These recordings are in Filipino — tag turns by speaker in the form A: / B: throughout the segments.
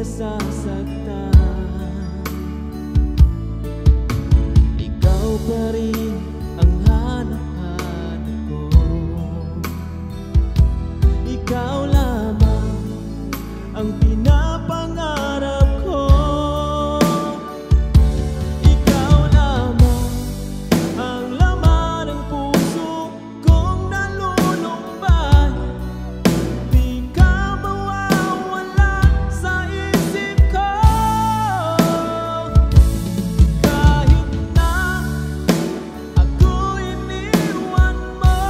A: nasasaktan. Ikaw pa rin ang hanap-hanap ko. Ikaw lamang ang pinapangarap ko. Ikaw lamang ang laman ng puso kong nalulumbay. Di ka mawawala sa isip ko. Kahit na ako'y iniwan mo,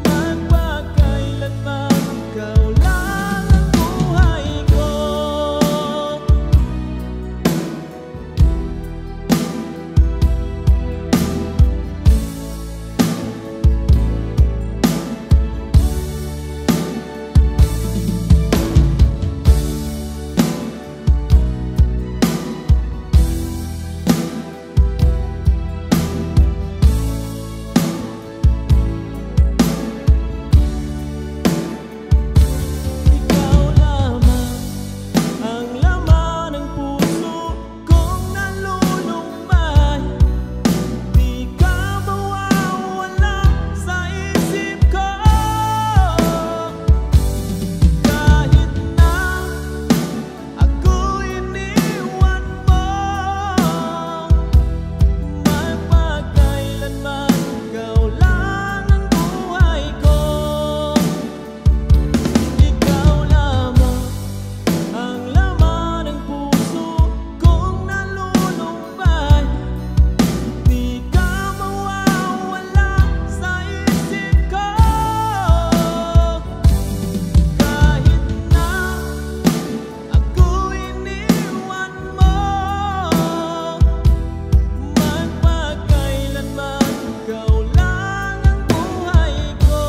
A: magpakailanman ikaw lang ang buhay ko. Ikaw lamang ang laman ng puso kong nalulumbay. Di ka mawawala sa isip ko. Kahit na ako'y iniwan mo, magpakailanman ikaw lang ang buhay ko. Ikaw lamang ang laman ng puso kong nalulumbay. Di ka mawawala sa isip ko. Kahit na ako'y iniwan mo, magpakailanman ikaw lang ang buhay ko.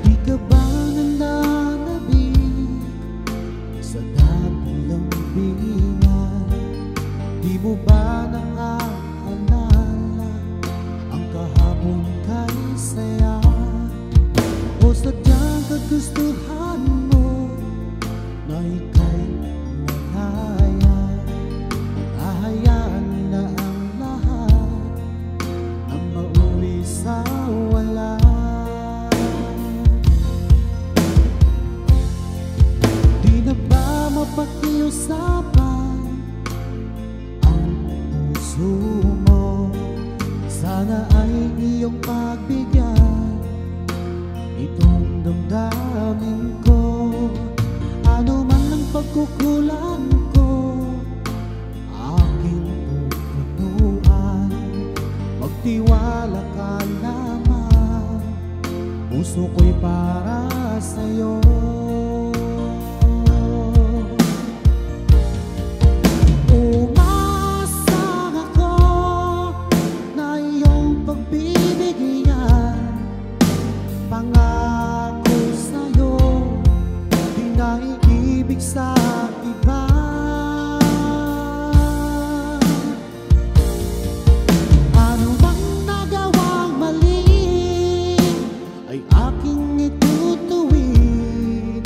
A: Di ka ba nananabik sa dapulang bingan? Di mo ba naaalala ang kahapon kay saya? O sadyang kagustuhan mo na ika'y malaya? Ahayaan na ang lahat ang mauwi sa wala. Di na ba mapakiusapan ang puso mo? Sana ay iyong pagbigyan itong damdamin ko. Ano man ang pagkukulang ko, aking pupunuan. Magtiwala ka lamang, puso ko'y para sa'yo. Umasang ako na iyong pagbibigyan. Pangako sa'yo, di na iibig sa iba. Ano bang nagawang mali ay aking itutuwid.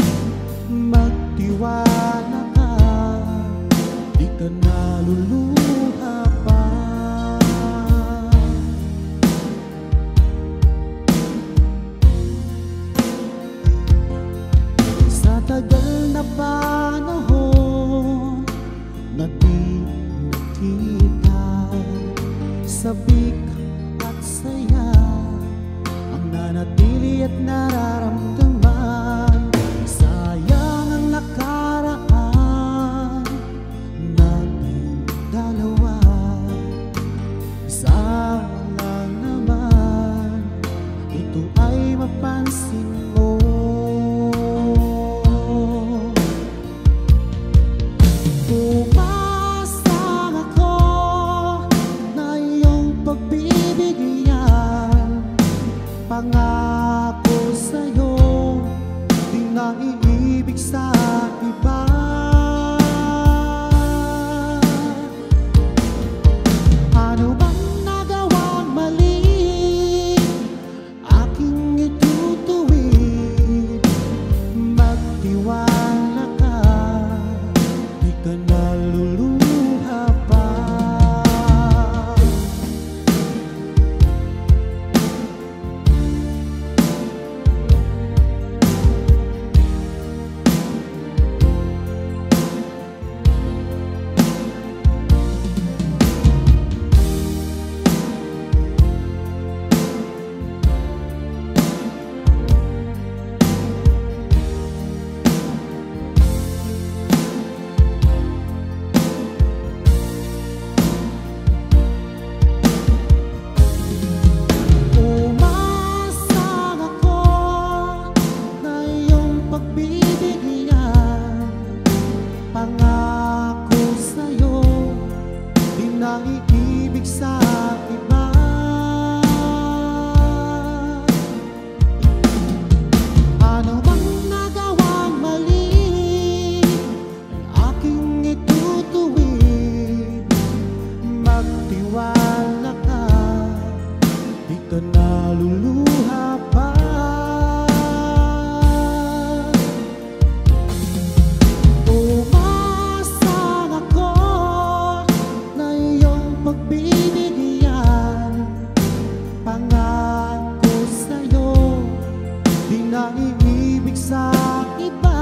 A: Magtiwala ka, di ka naluluha pa. Sa tagal na panahon na di nakita, sabik at saya ang nanatili at nararamdaman. Sayang ang nakaraan nating dalawa. Sana naman ito ay mapansin mo. Umasang ako na iyong pagbibigyan. ka naluluha pa. Umasang ako na iyong pagbibigyan. Pangako sa'yo, di na iibig sa iba.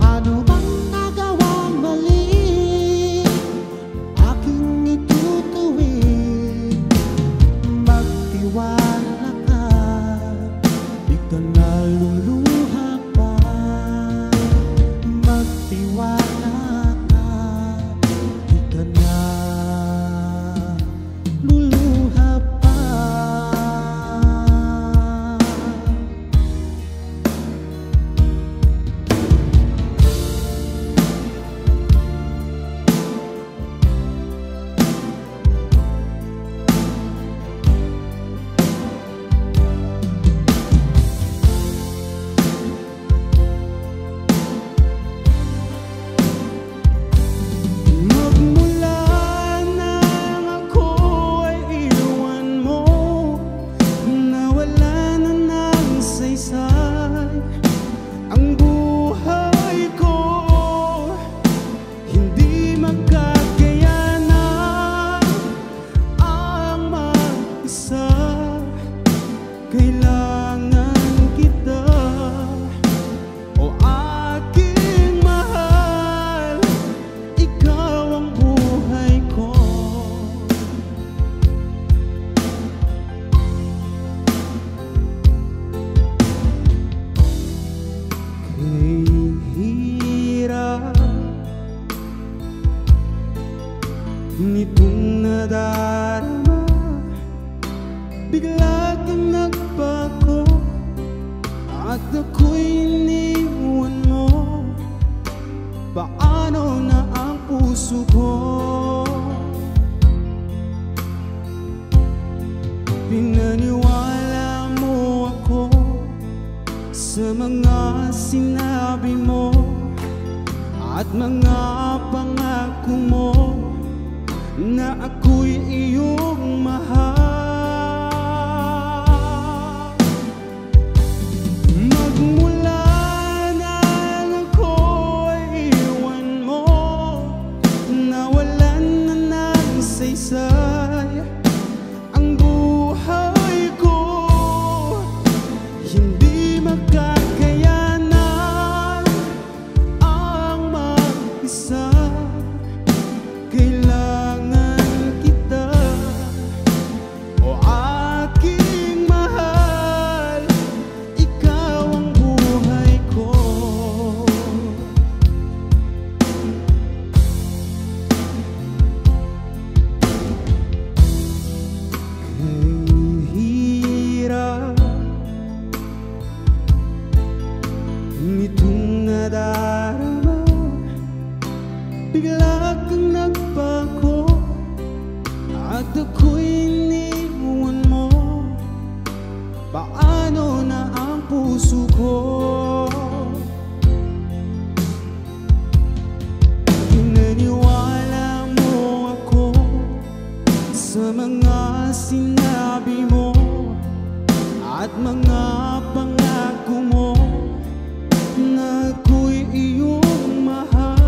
A: Ano bang nagawang mali, aking itutuwid. Magtiwala ka, di ka naluluha pa. Magtiwala ka, di ka naluluha pa. Magmula nang ako ay iwan mo, nawala na ng saysay ang buhay ko. Hindi magkakayanan ang mag-isa. Kailangan kita, o aking mahal. Ikaw ang buhay ko. Kay hirap nitong nadarama, bigla kang nagbago at ako'y iniwan mo. Paano na ang puso ko? Pinaniwala mo ako sa mga sinabi mo at mga pangako mo na ako'y iyong mahal. Magmula nang ako ay iwan mo, nawalan na ng saysay ang buhay ko. Hindi magkakayanan ang mag-isa. Kailangan kita, o aking mahal. Ikaw ang buhay ko. Kay hirap nitong nadarama, bigla kang nagbago at ako'y iniwan mo. Paano na ang puso ko? Pinaniwala mo ako sa mga sinabi mo at mga pangako mo na ako'y iyong mahal.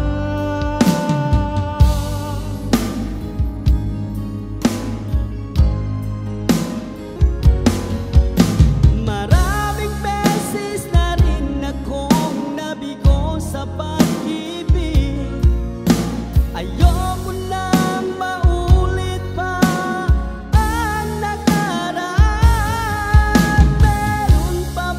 B: Maraming beses na rin akong nabigo sa pag-ibig. Ayoko nang maulit pa ang nakaraan. Meron pa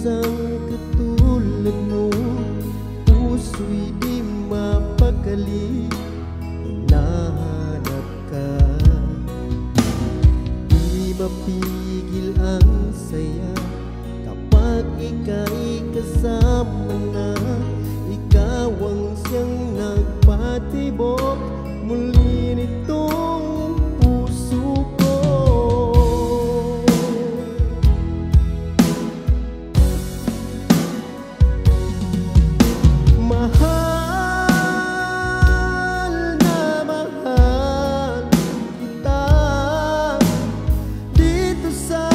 A: isang katulad mo, puso'y di mapakali. Hinahanap ka, di mapigil ang saya kapag ika'y kasama na. Ikaw ang siyang nagpatibok muli nitong puso ko. Mahal na mahal kita, dito sa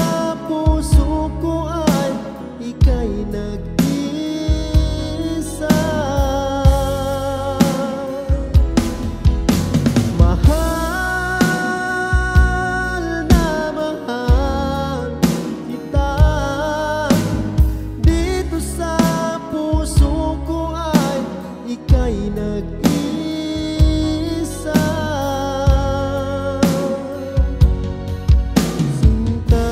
A: puso ko ay ika'y nag-isa. Mahal na mahal kita, dito sa puso ko ay ika'y nag-isa. Sinta,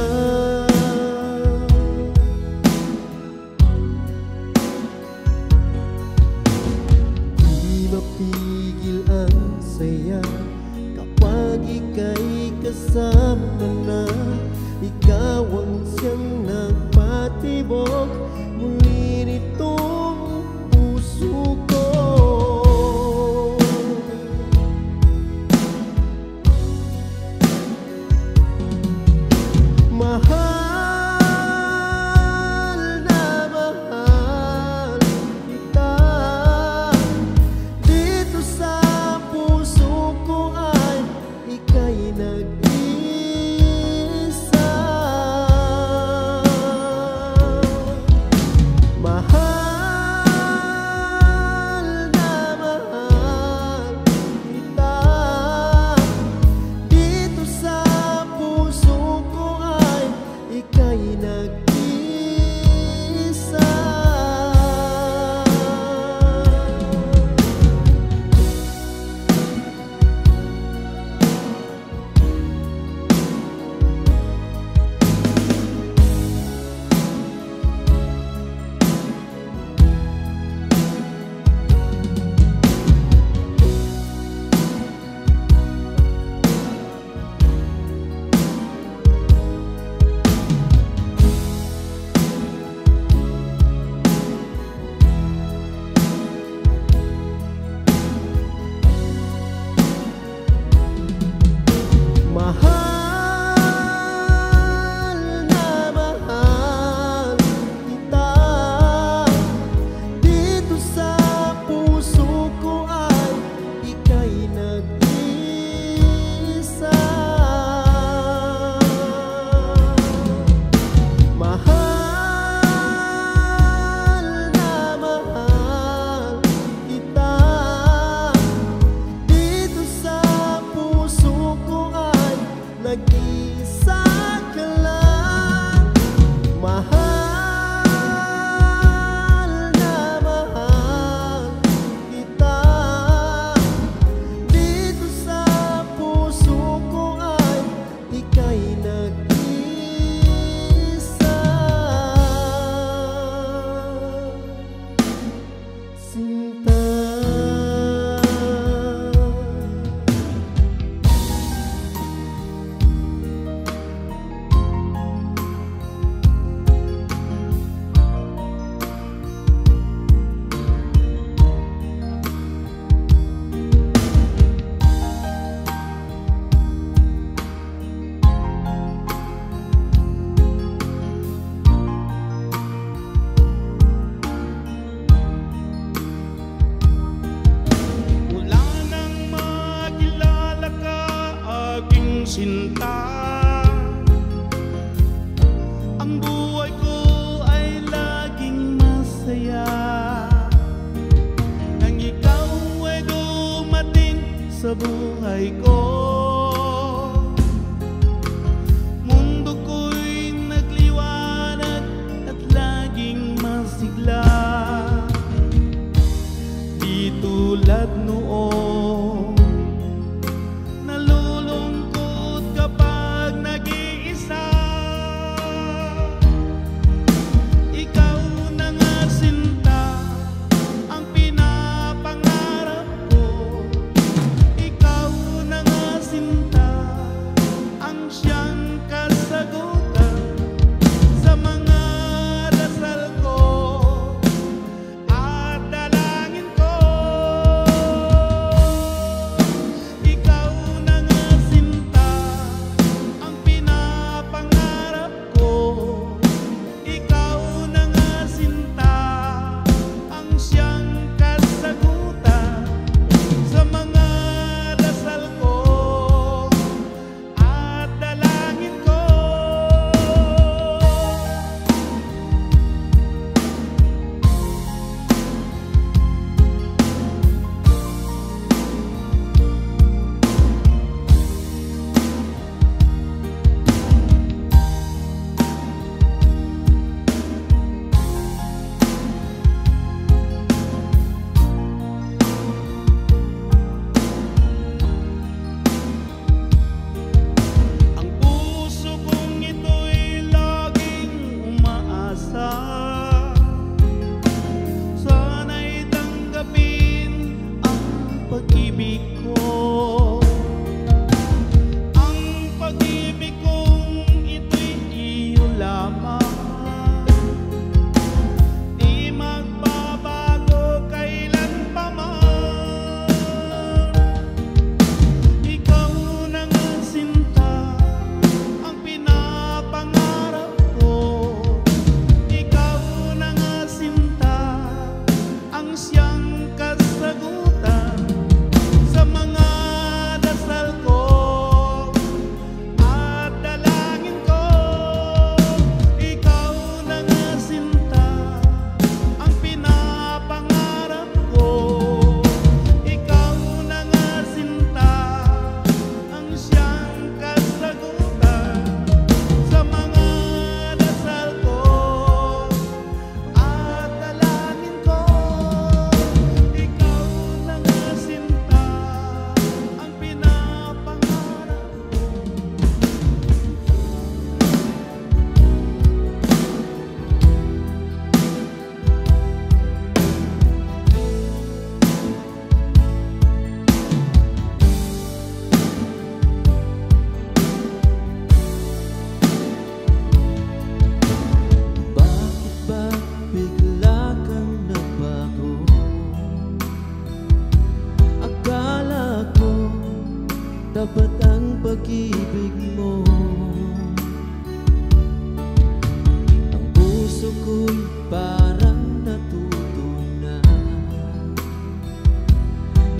B: ako'y parang natuto na.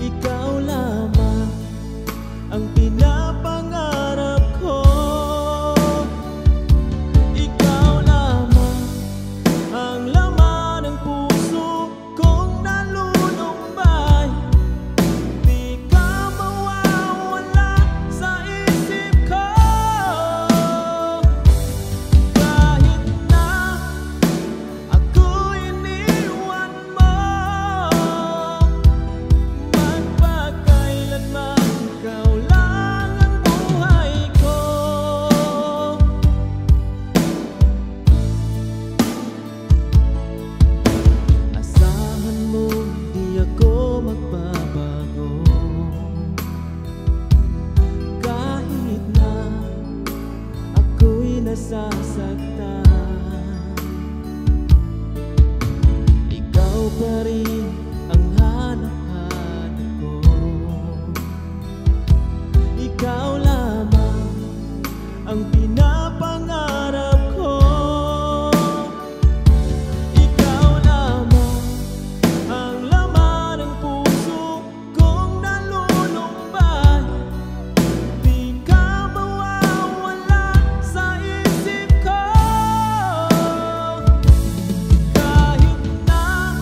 B: Ikaw lamang ang pinapangarap ko. Ikaw lamang ang laman ng puso kong nalulumbay. Di ka mawawala sa isip ko. Kahit na ako'y iniwan mo, magpakailanman ikaw lang ang buhay ko. Asahan mo di ako magbabago. Kahit na ako'y nasasaktan, ikaw pa rin ang hanap-hanap ko. Ikaw lamang ang pinapangarap ko. Ikaw lamang ang laman ng puso kong nalulumbay. Di ka mawawala sa isip ko. Kahit na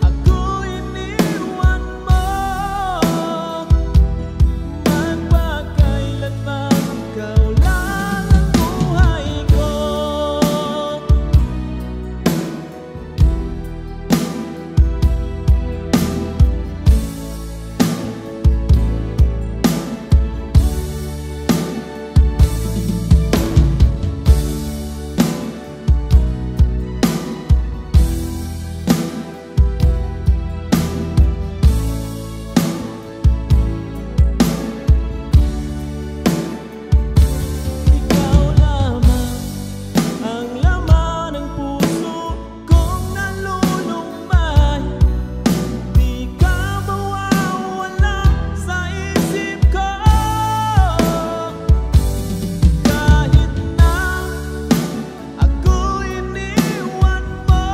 B: ako'y iniwan mo, magpakailanman ikaw lang ang buhay ko. Ikaw lamang ang laman ng puso kong nalulumbay. Di ka mawawala sa isip ko. Kahit na ako'y iniwan mo,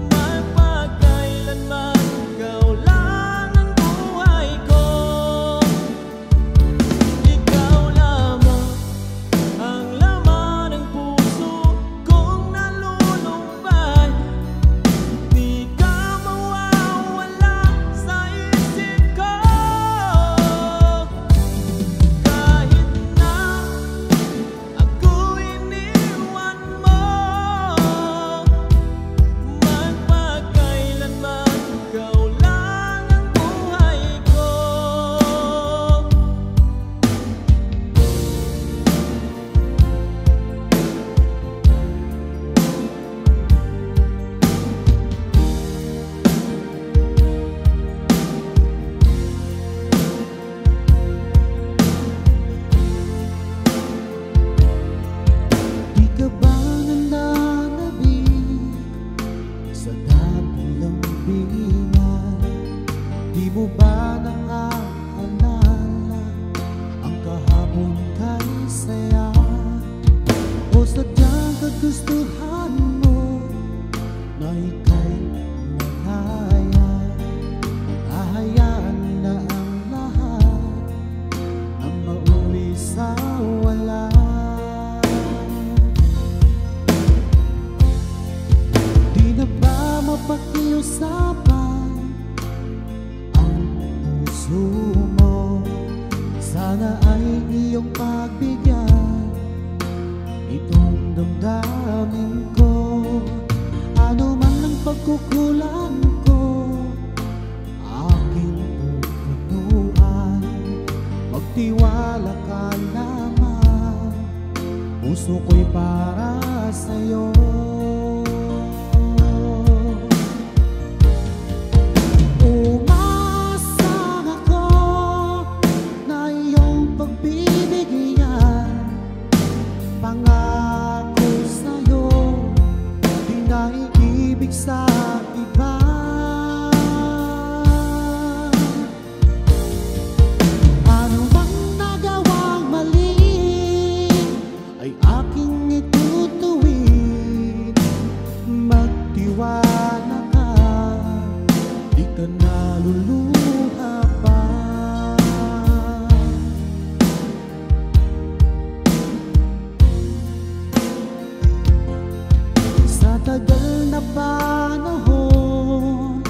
B: magpakailanman ikaw lang ang buhay ko. Ikaw lamang ang laman ng puso kong nalulumbay. Di ka mawawala sa isip ko. Kahit na ako'y iniwan mo, magpakailanman ikaw lang ang buhay ko.
A: Di ka ba nananabik sa napulambingan? Di mo ba naaalala ang kahapon kay saya? O sadyang kagustuhan mo na ika'y malaya? Ahayaan na ang lahat ang mauwi sa wala. Di na ba mapakiusapan ang puso mo? Sana ay iyong pagbigyan itong damdamin ko. Ano man ang pagkukulang ko, aking pupunuan. Magtiwala ka lamang, puso ko'y para sa'yo. Umasang ako na iyong pagbibigyan. Pangako sa'yo, di na iibig sa iba. tagal na panahon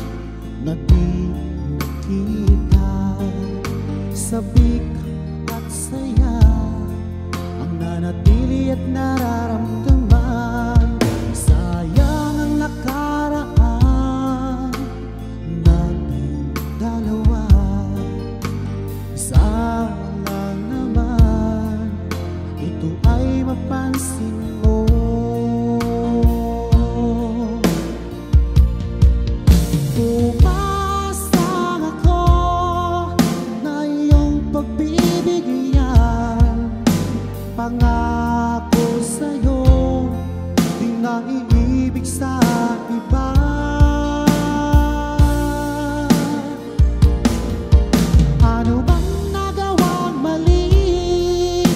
A: na di nakita, sabik at saya ang nanatili at nararamdaman. Sayang ang nakaraan nating dalawa. Sana naman ito ay mapansin mo. Umasang ako na iyong pagbibigyan, pangako sa'yo di na iibig sa iba. Ano bang nagawang mali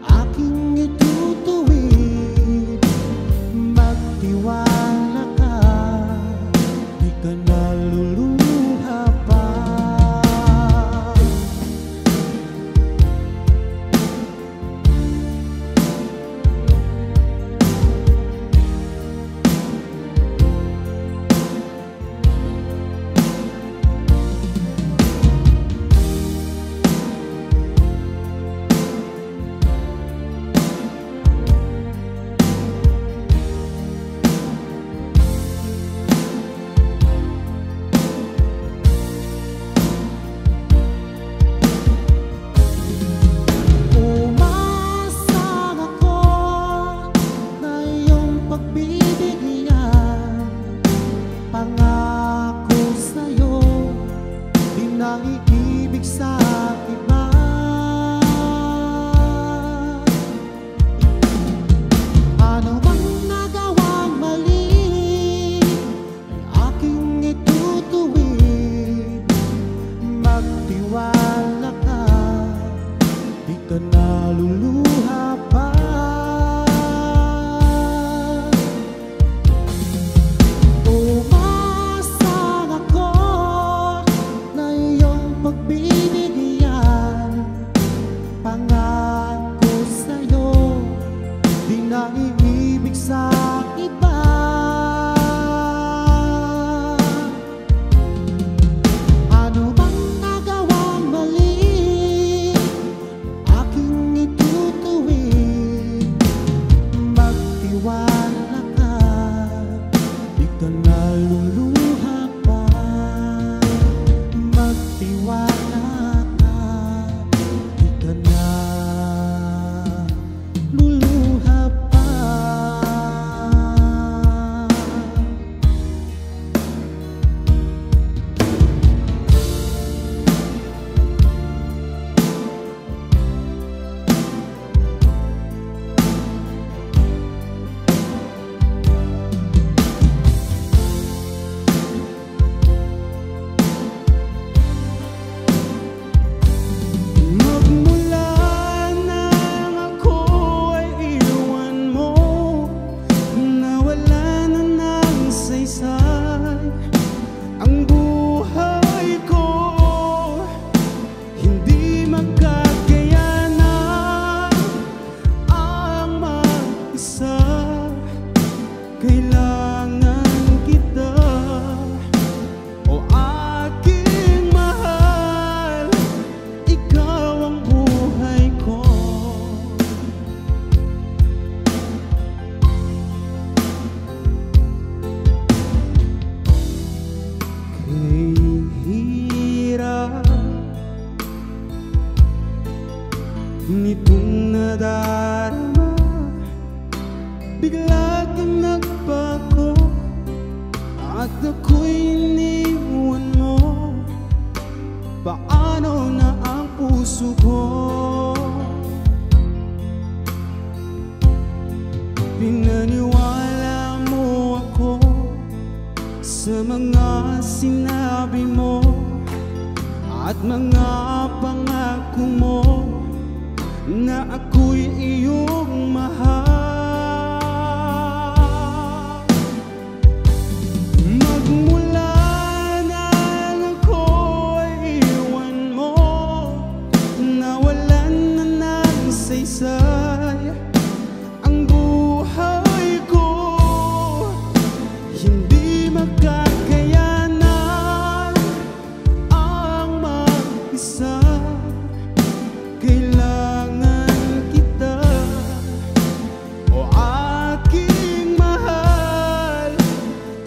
A: aking itutuwid? Magtiwala ka, di ka naluluha pa. Umasang ako na iyong pagbibigyan, pangako sa'yo di na iibig sa iba. Ano bang nagawang mali ay aking itutuwid? Magtiwala ka, di ka naluluha pa. Umasang ako na iyong pagbibigyan, pangako sa'yo di na iibig sa iba. Ano bang nagawang mali aking itutuwid? Magtiwala ka, di ka naluluha pa. Magtiwala ka, di ka naluluha pa. Magmula nang ako ay iwan mo, nawala na ng saysay ang buhay ko. Hindi magkakayanan ang mag-isa, kailangan kita, o aking mahal. Ikaw ang buhay ko. Kay hirap nitong nadarama, bigla kang nagbago at ako'y iniwan mo. Paano na ang puso ko? Pinaniwala mo ako sa mga sinabi mo at mga pangako mo na ako'y iyong mahal. Magmula nang ako ay iwan mo, nawalan na ng saysay ang buhay ko. makakayanan ang mag-isa. Kailangan kita, o aking mahal,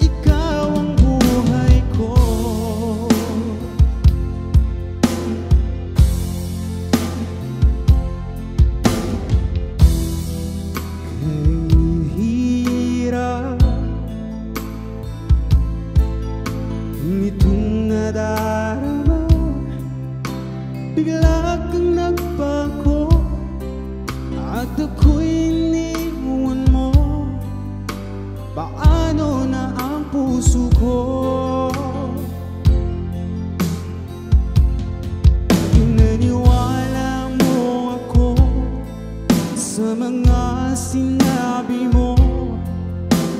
A: ikaw ang buhay ko. Kahirap nitong nadarama, bigla kang nagbago at ako'y iniwan mo. Paano na ang puso ko? Pinaniwala mo ako sa mga sinabi mo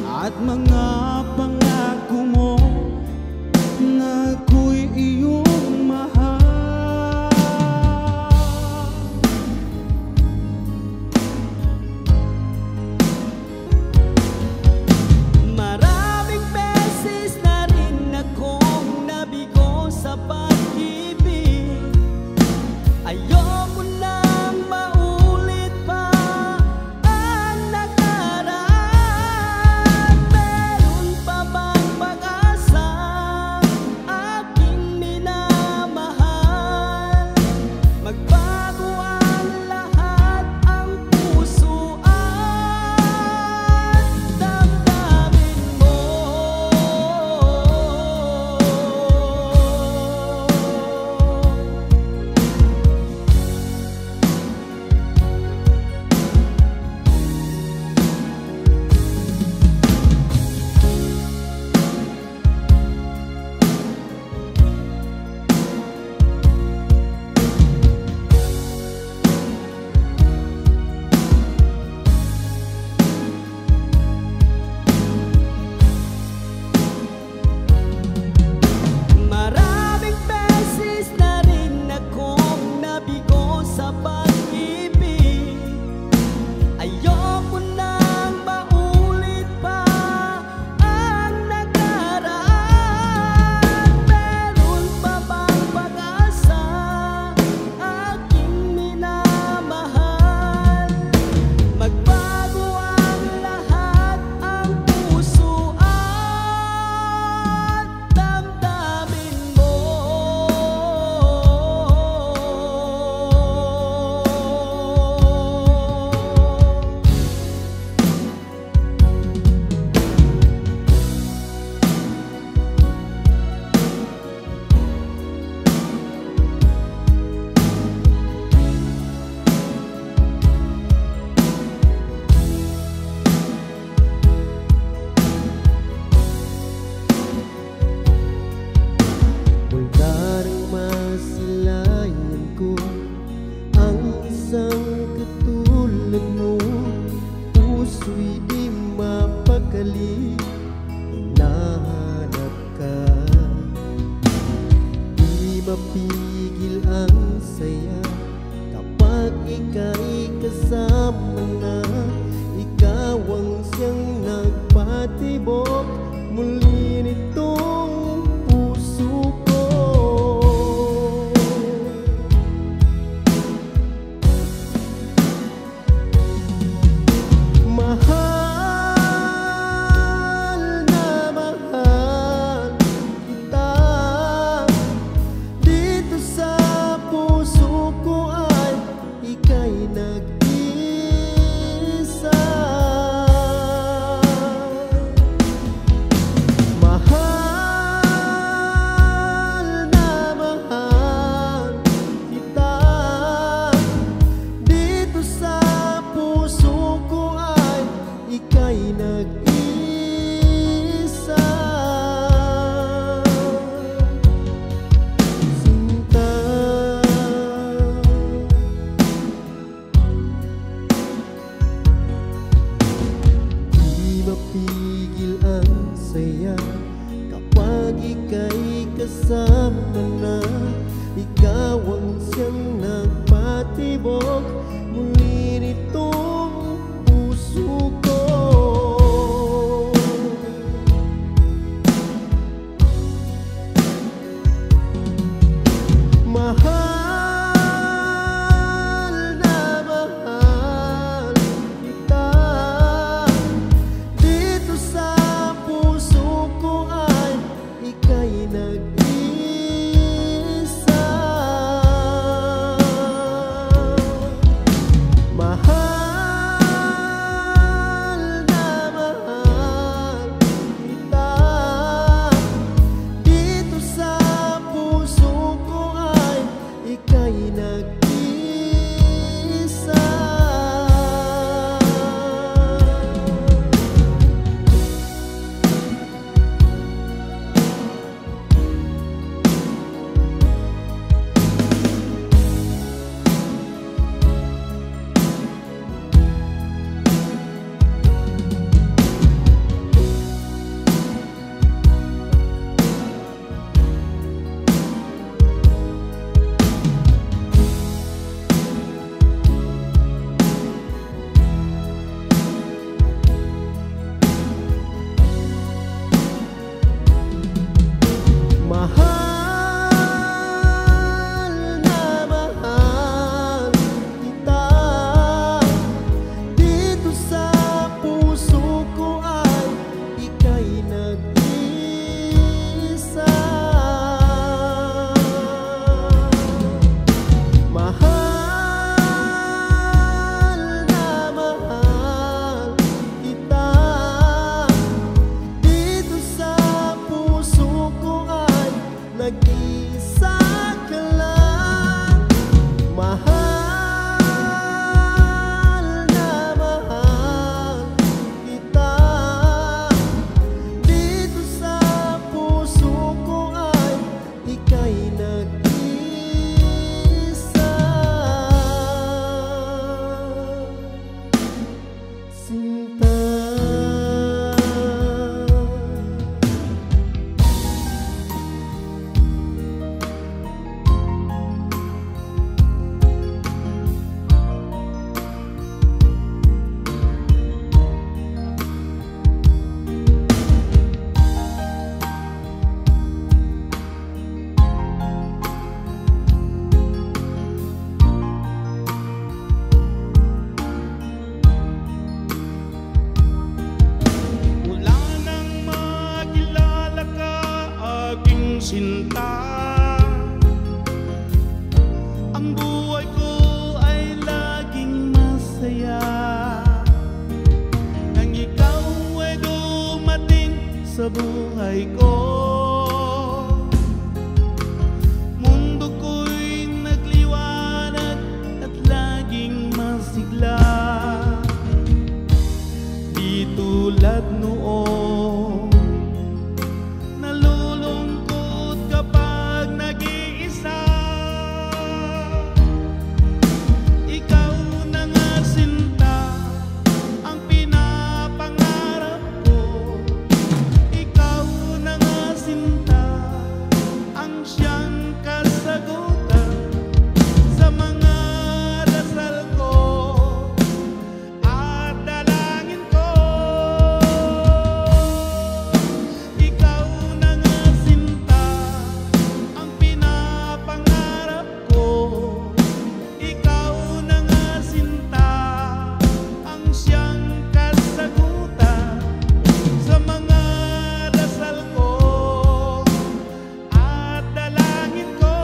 A: at mga pangako mo na ako'y iyong mahal.
B: Maraming beses na rin akong nabigo sa pag-ibig. Ayoko nang maulit pa ang nakaraan. Meron pa bang pag-asa, aking minamahal? Magbago ang lahat, ang puso at damdamin mo. Maraming beses na rin akong nabigo sa pag-ibig. Ayoko nang maulit pa ang nakaraan. Meron pa bang pag-asa, aking minamahal? Magbago ang lahat, ang puso at damdamin mo.
A: Muldarang masilayan ko ang isang katulad mo. Puso'y di mapakali, hinahanap ka. Di mapigil ang saya kapag ika'y kasama na. Ikaw ang siyang nagpatibok muli nitong puso ko. Mahal na mahal kita, dito
B: sa buhay ko. Mundo ko'y nagliwanag at laging masigla, di tulad noon. Nalulungkot kapag nag-iisa, ikaw na nga sinta ang pinapangarap ko. Ikaw na nga sinta ang siyang kasagutan sa mga dasal ko at dalangin ko. Ikaw na nga sinta ang pinapangarap ko. Ikaw na nga sinta ang siyang kasagutan sa mga dasal ko at dalangin ko.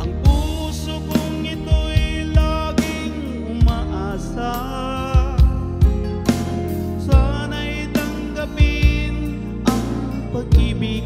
B: Ang puso kong ito'y laging umaasa, sana'y tanggapin ang pag-ibig